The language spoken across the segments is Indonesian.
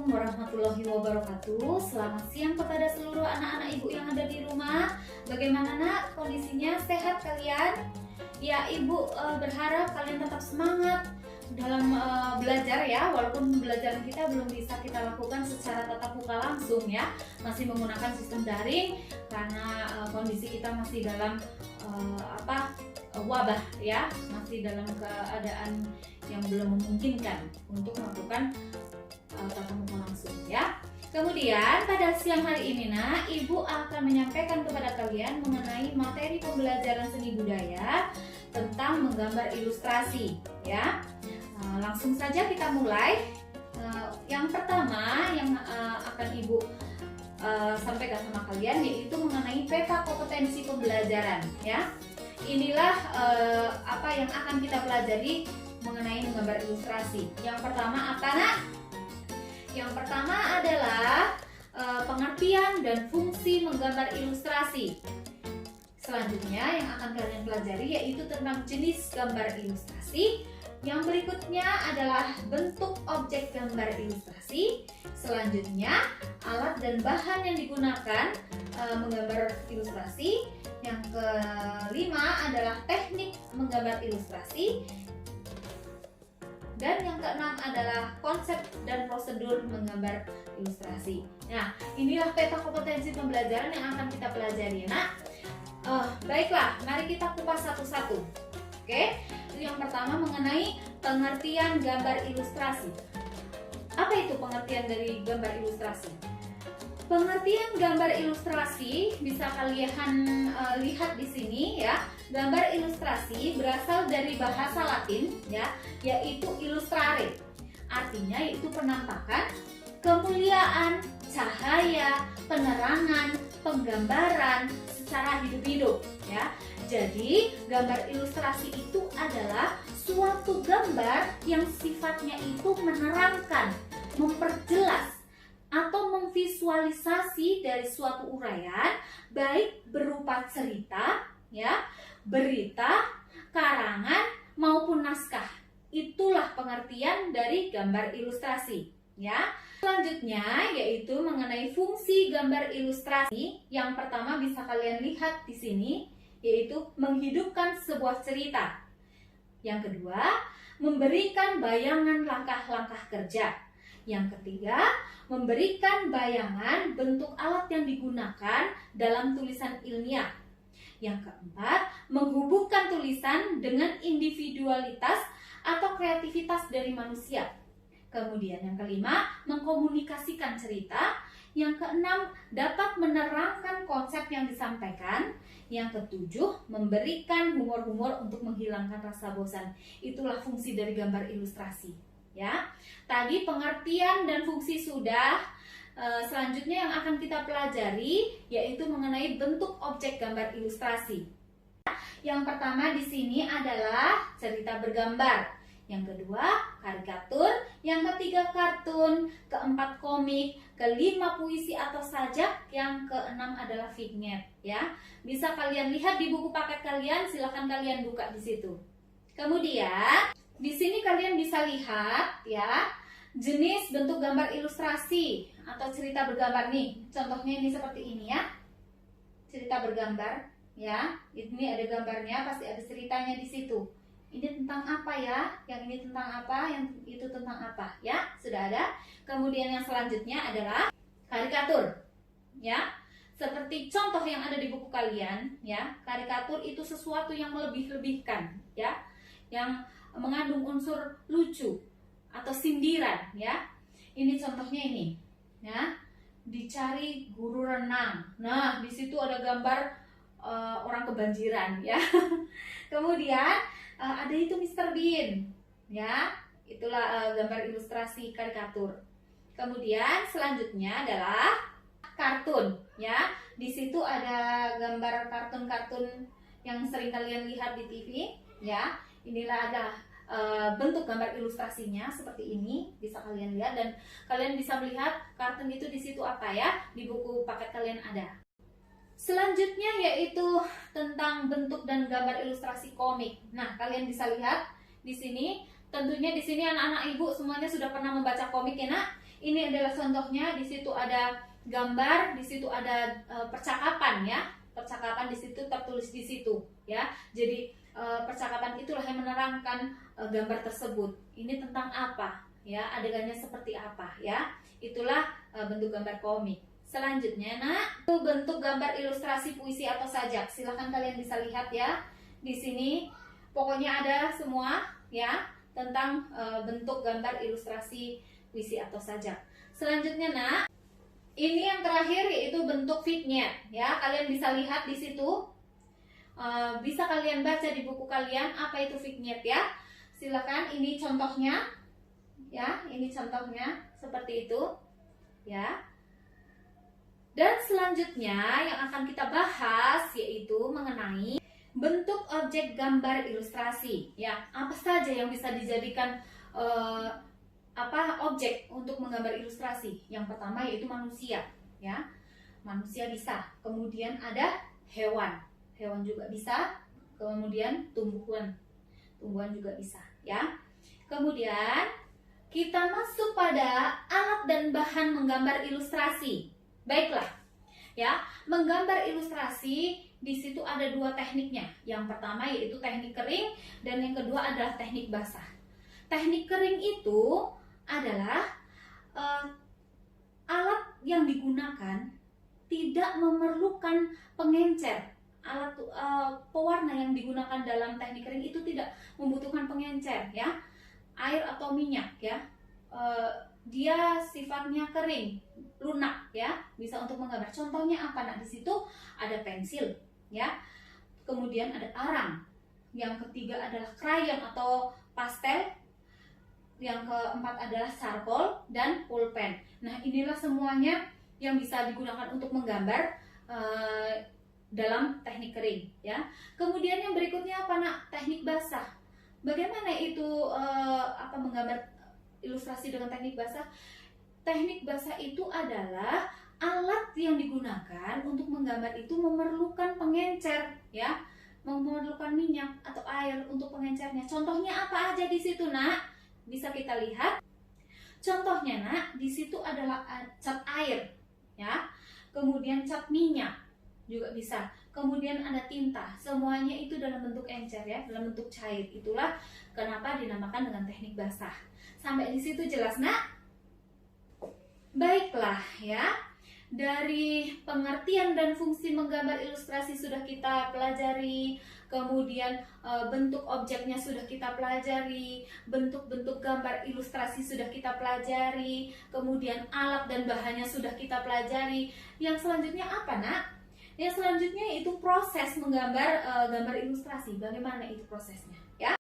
Assalamualaikum warahmatullahi wabarakatuh. Selamat siang kepada seluruh anak-anak ibu yang ada di rumah. Bagaimana nak kondisinya, sehat kalian? Ya, ibu berharap kalian tetap semangat dalam belajar ya. Walaupun belajar kita belum bisa kita lakukan secara tatap muka langsung ya, masih menggunakan sistem daring karena kondisi kita masih dalam wabah ya, masih dalam keadaan yang belum memungkinkan untuk melakukan tatap muka langsung ya. Kemudian pada siang hari ini nak, ibu akan menyampaikan kepada kalian mengenai materi pembelajaran seni budaya tentang menggambar ilustrasi ya. Langsung saja kita mulai. Yang pertama yang akan ibu sampaikan sama kalian yaitu mengenai peta kompetensi pembelajaran ya. Inilah apa yang akan kita pelajari mengenai menggambar ilustrasi. Yang pertama apa nak? Yang pertama adalah pengertian dan fungsi menggambar ilustrasi. Selanjutnya yang akan kalian pelajari yaitu tentang jenis gambar ilustrasi. Yang berikutnya adalah bentuk objek gambar ilustrasi. Selanjutnya alat dan bahan yang digunakan menggambar ilustrasi. Yang kelima adalah teknik menggambar ilustrasi. Dan yang keenam adalah konsep dan prosedur menggambar ilustrasi. Nah, inilah peta kompetensi pembelajaran yang akan kita pelajari. Nah, baiklah, mari kita kupas satu-satu. Oke, yang pertama mengenai pengertian gambar ilustrasi. Apa itu pengertian dari gambar ilustrasi? Pengertian gambar ilustrasi bisa kalian lihat di sini ya. Gambar ilustrasi berasal dari bahasa Latin ya, yaitu illustrare. Artinya yaitu penampakan, kemuliaan, cahaya, penerangan, penggambaran secara hidup-hidup ya. Jadi, gambar ilustrasi itu adalah suatu gambar yang sifatnya itu menerangkan, memperjelas atau memvisualisasi dari suatu uraian baik berupa cerita ya, berita, karangan maupun naskah. Itulah pengertian dari gambar ilustrasi ya. Selanjutnya yaitu mengenai fungsi gambar ilustrasi. Yang pertama bisa kalian lihat di sini yaitu menghidupkan sebuah cerita. Yang kedua, memberikan bayangan langkah-langkah kerja. Yang ketiga, memberikan bayangan bentuk alat yang digunakan dalam tulisan ilmiah. Yang keempat, menghubungkan tulisan dengan individualitas atau kreativitas dari manusia. Kemudian yang kelima, mengkomunikasikan cerita. Yang keenam, dapat menerangkan konsep yang disampaikan. Yang ketujuh, memberikan humor-humor untuk menghilangkan rasa bosan. Itulah fungsi dari gambar ilustrasi ya. Tadi pengertian dan fungsi sudah. Selanjutnya yang akan kita pelajari yaitu mengenai bentuk objek gambar ilustrasi. Yang pertama di sini adalah cerita bergambar. Yang kedua karikatur, yang ketiga kartun, keempat komik, kelima puisi atau sajak, yang keenam adalah vignette ya. Bisa kalian lihat di buku paket kalian, silahkan kalian buka di situ. Kemudian di sini kalian bisa lihat ya jenis bentuk gambar ilustrasi atau cerita bergambar nih. Contohnya ini seperti ini ya. Cerita bergambar ya. Ini ada gambarnya, pasti ada ceritanya di situ. Ini tentang apa ya? Yang ini tentang apa? Yang itu tentang apa? Ya, sudah ada. Kemudian yang selanjutnya adalah karikatur. Ya. Seperti contoh yang ada di buku kalian, ya. Karikatur itu sesuatu yang melebih-lebihkan, ya. Yang mengandung unsur lucu atau sindiran, ya. Ini contohnya ini. Ya. Dicari guru renang. Nah, di situ ada gambar orang kebanjiran, ya. Kemudian ada itu Mr. Bean, ya, itulah gambar ilustrasi karikatur. Kemudian selanjutnya adalah kartun, ya. Di situ ada gambar kartun-kartun yang sering kalian lihat di TV, ya. Inilah ada bentuk gambar ilustrasinya seperti ini, bisa kalian lihat dan kalian bisa melihat kartun itu di situ apa ya, di buku paket kalian ada. Selanjutnya yaitu tentang bentuk dan gambar ilustrasi komik. Nah, kalian bisa lihat di sini. Tentunya di sini anak-anak ibu semuanya sudah pernah membaca komik ya nak. Ini adalah contohnya, di situ ada gambar, di situ ada percakapan ya. Percakapan di situ tertulis di situ ya. Jadi percakapan itulah yang menerangkan gambar tersebut. Ini tentang apa ya, adegannya seperti apa ya. Itulah bentuk gambar komik. Selanjutnya nak, itu bentuk gambar ilustrasi puisi atau sajak. Silahkan kalian bisa lihat ya. Di sini pokoknya ada semua ya tentang bentuk gambar ilustrasi puisi atau sajak. Selanjutnya nak, ini yang terakhir yaitu bentuk vignette ya. Kalian bisa lihat di situ. Bisa kalian baca di buku kalian apa itu vignette ya. Silakan, ini contohnya ya, ini contohnya seperti itu ya. Dan selanjutnya yang akan kita bahas yaitu mengenai bentuk objek gambar ilustrasi ya. Apa saja yang bisa dijadikan objek untuk menggambar ilustrasi? Yang pertama yaitu manusia ya. Manusia bisa. Kemudian ada hewan. Hewan juga bisa, kemudian tumbuhan juga bisa ya. Kemudian kita masuk pada alat dan bahan menggambar ilustrasi. Baiklah ya, menggambar ilustrasi di situ ada dua tekniknya. Yang pertama yaitu teknik kering dan yang kedua adalah teknik basah. Teknik kering itu adalah alat yang digunakan tidak memerlukan pengencer. Alat pewarna yang digunakan dalam teknik kering itu tidak membutuhkan pengencer ya, air atau minyak ya. Dia sifatnya kering, lunak ya, bisa untuk menggambar. Contohnya apa? Nah, di situ ada pensil ya, kemudian ada arang, yang ketiga adalah krayon atau pastel, yang keempat adalah charcoal dan pulpen. Nah, inilah semuanya yang bisa digunakan untuk menggambar dalam teknik kering ya. Kemudian yang berikutnya apa nak? Teknik basah. Bagaimana itu menggambar ilustrasi dengan teknik basah? Teknik basah itu adalah alat yang digunakan untuk menggambar itu memerlukan pengencer ya, memerlukan minyak atau air untuk pengencernya. Contohnya apa aja di situ nak? Bisa kita lihat. Contohnya nak, di situ adalah cat air ya, kemudian cat minyak juga bisa. Kemudian ada tinta. Semuanya itu dalam bentuk encer ya, dalam bentuk cair. Itulah kenapa dinamakan dengan teknik basah. Sampai di situ jelas nak? Baiklah ya. Dari pengertian dan fungsi menggambar ilustrasi sudah kita pelajari, kemudian bentuk objeknya sudah kita pelajari, bentuk-bentuk gambar ilustrasi sudah kita pelajari, kemudian alat dan bahannya sudah kita pelajari. Yang selanjutnya apa nak? Yang selanjutnya itu proses menggambar gambar ilustrasi. Bagaimana itu prosesnya? Ya,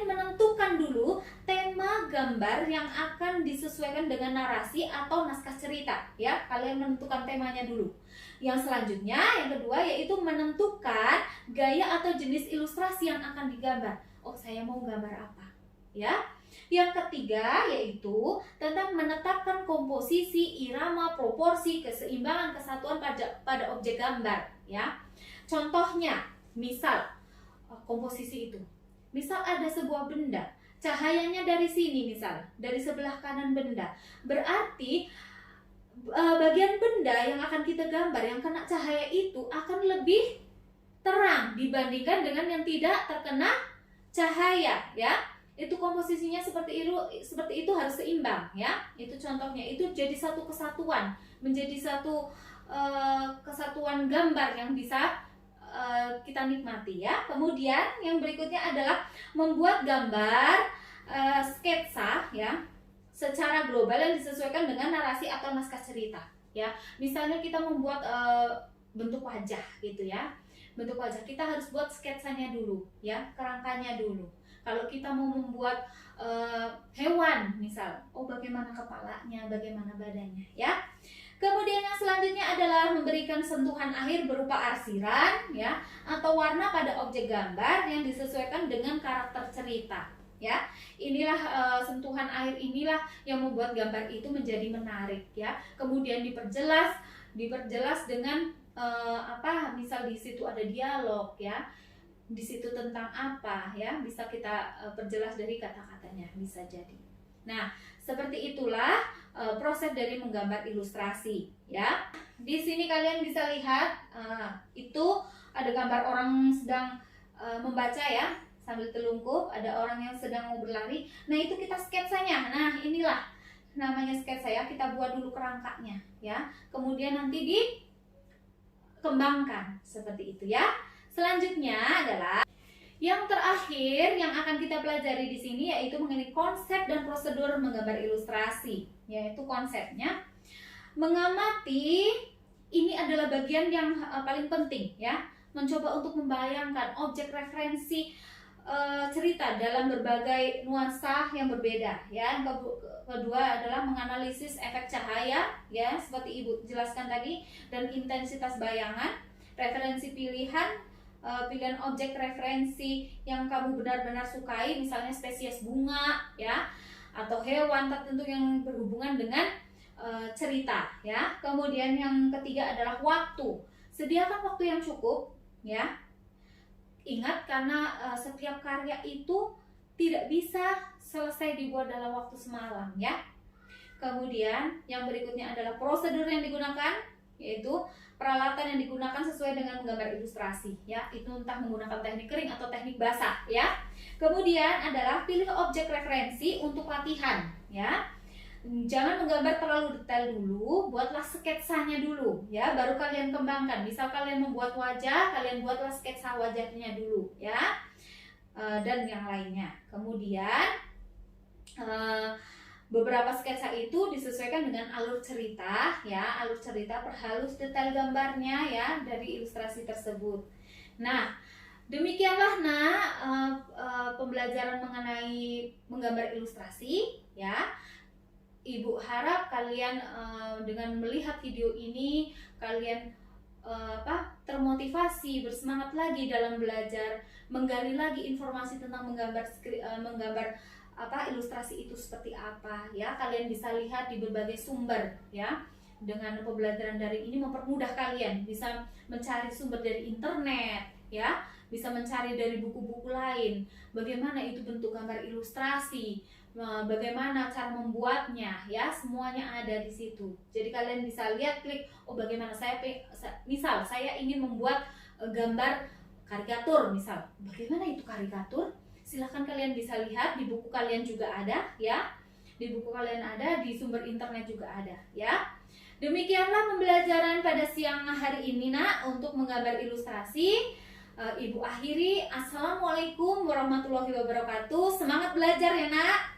menentukan dulu tema gambar yang akan disesuaikan dengan narasi atau naskah cerita. Ya, kalian menentukan temanya dulu. Yang selanjutnya, yang kedua yaitu menentukan gaya atau jenis ilustrasi yang akan digambar. Oh, saya mau gambar apa? Ya. Yang ketiga yaitu tentang menetapkan komposisi, irama, proporsi, keseimbangan, kesatuan pada objek gambar ya. Contohnya, misal komposisi itu. Misal ada sebuah benda, cahayanya dari sini misal, dari sebelah kanan benda. Berarti bagian benda yang akan kita gambar yang kena cahaya itu akan lebih terang dibandingkan dengan yang tidak terkena cahaya ya. Itu komposisinya seperti itu harus seimbang ya. Itu contohnya, itu jadi satu kesatuan, menjadi satu kesatuan gambar yang bisa kita nikmati ya. Kemudian yang berikutnya adalah membuat gambar sketsa ya secara global yang disesuaikan dengan narasi atau naskah cerita ya. Misalnya kita membuat bentuk wajah gitu ya. Bentuk wajah kita harus buat sketsanya dulu ya, kerangkanya dulu. Kalau kita mau membuat hewan misal, oh bagaimana kepalanya, bagaimana badannya ya. Kemudian yang selanjutnya adalah memberikan sentuhan akhir berupa arsiran ya atau warna pada objek gambar yang disesuaikan dengan karakter cerita ya. Inilah sentuhan akhir inilah yang membuat gambar itu menjadi menarik ya. Kemudian diperjelas dengan misal di situ ada dialog ya. Di situ tentang apa ya, bisa kita perjelas dari kata-katanya, bisa jadi. Nah, seperti itulah proses konsep dari menggambar ilustrasi ya. Di sini kalian bisa lihat itu ada gambar orang sedang membaca ya, sambil telungkup, ada orang yang sedang mau berlari. Nah, itu kita sketsanya. Nah, inilah namanya sketsa ya. Kita buat dulu kerangkanya ya. Kemudian nanti dikembangkan seperti itu ya. Selanjutnya adalah yang terakhir yang akan kita pelajari di sini yaitu mengenai konsep dan prosedur menggambar ilustrasi. Yaitu konsepnya mengamati, ini adalah bagian yang paling penting ya. Mencoba untuk membayangkan objek referensi cerita dalam berbagai nuansa yang berbeda ya. Yang kedua adalah menganalisis efek cahaya ya, seperti Ibu jelaskan tadi, dan intensitas bayangan, referensi pilihan objek referensi yang kamu benar-benar sukai, misalnya spesies bunga ya, atau hewan tertentu yang berhubungan dengan cerita ya. Kemudian yang ketiga adalah waktu. Sediakan waktu yang cukup ya. Ingat, karena setiap karya itu tidak bisa selesai dibuat dalam waktu semalam ya. Kemudian yang berikutnya adalah prosedur yang digunakan, yaitu peralatan yang digunakan sesuai dengan menggambar ilustrasi ya. Itu entah menggunakan teknik kering atau teknik basah ya. Kemudian adalah pilih objek referensi untuk latihan ya. Jangan menggambar terlalu detail dulu, buatlah sketsanya dulu ya, baru kalian kembangkan. Misal kalian membuat wajah, kalian buatlah sketsa wajahnya dulu ya, dan yang lainnya. Kemudian beberapa sketsa itu disesuaikan dengan alur cerita ya, alur cerita, perhalus detail gambarnya ya dari ilustrasi tersebut. Nah, demikianlah pembelajaran mengenai menggambar ilustrasi ya. Ibu harap kalian dengan melihat video ini kalian termotivasi, bersemangat lagi dalam belajar, menggali lagi informasi tentang menggambar ilustrasi itu seperti apa ya. Kalian bisa lihat di berbagai sumber ya. Dengan pembelajaran daring ini mempermudah kalian bisa mencari sumber dari internet ya, bisa mencari dari buku-buku lain, bagaimana itu bentuk gambar ilustrasi, bagaimana cara membuatnya ya, semuanya ada di situ. Jadi kalian bisa lihat, klik, oh bagaimana misal saya ingin membuat gambar karikatur misal, bagaimana itu karikatur, silahkan kalian bisa lihat di buku kalian juga ada ya, di buku kalian ada, di sumber internet juga ada ya. Demikianlah pembelajaran pada siang hari ini untuk menggambar ilustrasi. Ibu akhiri, assalamualaikum warahmatullahi wabarakatuh. Semangat belajar ya nak.